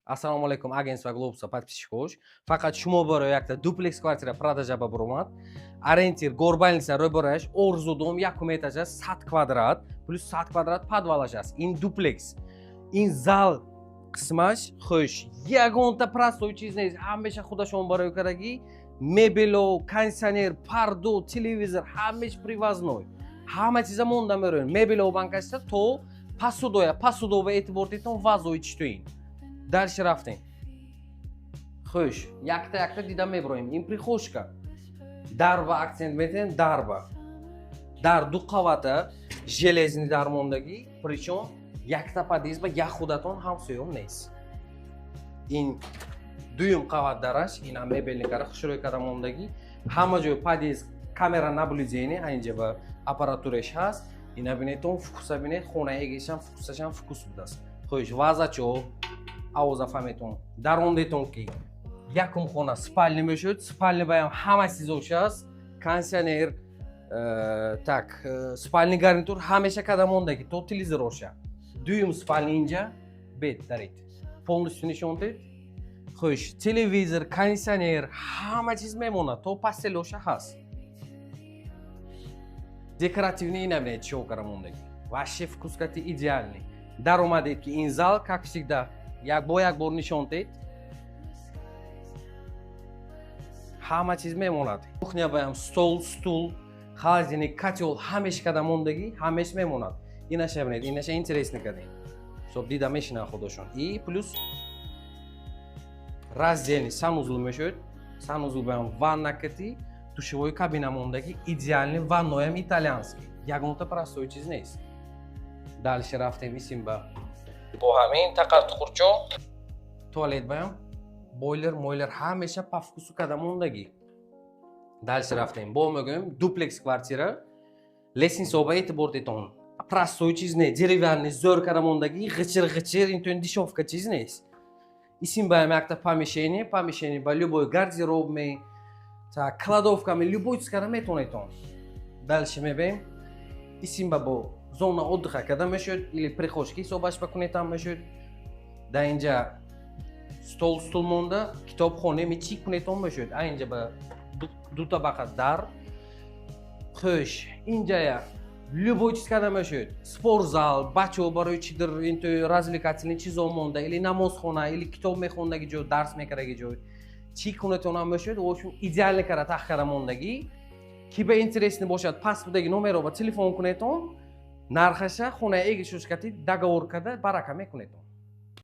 Assalomu alaykum, agentство Globus'a подписчик bo'lish. Faqat shimo bor yoqda duplex kvartira продажаба бурмат. Ориентир горбальница ройбораш, орзу дом 1 этажа 100 квадрат, плюс 100 квадрат подвалашас. Ин duplex. Ин зал qismash, xo'sh, yagonta простой чиз нест. Ҳамеша худашон барои караги, мебело, кондиционер, парду, телевизор, ҳамеш привозной. Ҳама чиза монда мероин. Мебело банкаста то посудова эътибор дитон вазои читоин. Дальше рафтем. Xo'sh, yakta didam mebroim. In prixoshka. Darba aktsent metен, darba. Дар ду қавата железни дармондагӣ, причём якта подъезд ба як худатон ҳамсоём нест. Ин дуюм қават дараш, ина мебелни кара хушрӯй кадамондагӣ, ҳама ҷои подъезд камера наблюдения айнҷа ба аппаратураш ҳаст. Ина бинетон фокуса бинед, хона егишам фокусашам фокус будааст. Xo'sh, вазачо авоза фаҳметон. Дар он детон ки якум хона спальня мешуд, спальня баям ҳама чизошаст, кондиционер, так, спальный гарнитур ҳамеша кадамондагӣ то телевизор оша. Дуюм спальня инҷа, бед дарид. Полностью нишон дед. Xo'sh, телевизор, кондиционер, ҳама чиз мемонад, то постел оша ҳаст. Декоративный набинед чио карамондагӣ. Вообще вкускати идеальный. Дар омадед ки ин зал, как всегда, як бор нишон дед. Ҳама чиз мемонад. Кухня баям стол, стул, холодильник, котел, ҳамеш кадамондагӣ, ҳамеш мемонад. Инаша бинед, инаша интересный кадем. Чтоб дида мешина худошон. И плюс раздельный санузел мешуд. Санузел баям ванна кати, душевой кабинамондагӣ идеальный ванноям итальянский. Ягонта простой чиз нест. Дальше рафтем исим ба бо ҳамин тақаттуқурчо туалет баям бойлер, мойлер ҳамеша по вкусу кадамондагӣ. Дальше рафтем бо мегӯем дуплекс квартира, лестница ба эътибор дитон. Простой чиз не, деревянный зӯр кадамондагӣ, ғичир интон дешевка чиз нест. Исим баям якта помещение ба любой гардеробме, так, кладовками, любой чиз када метонетон. Дальше мебем исим ба бо зона отдыха када мешуд или прихожки ҳисобаш бакунед там мешуд. Да инҷа стол монда, китобхоне мечи кунетон мешуд. Айнҷа ба ду табақа дар. Xo'sh, инҷая любой чиз када мешуд. Спортзал, бачаҳо барои чидир инто развлекательный чизо монда, или намозхона, или китоб мехондаги ҷой, дарс мекараги ҷой. Чӣ кунетон ҳам мешуд. Ошун идеале кара тах кара мондагӣ. Ки ба интересный бошад, пас будаги номеро ба телефон кунетон, нархаша хона егишош кати договор када барака мекунетон.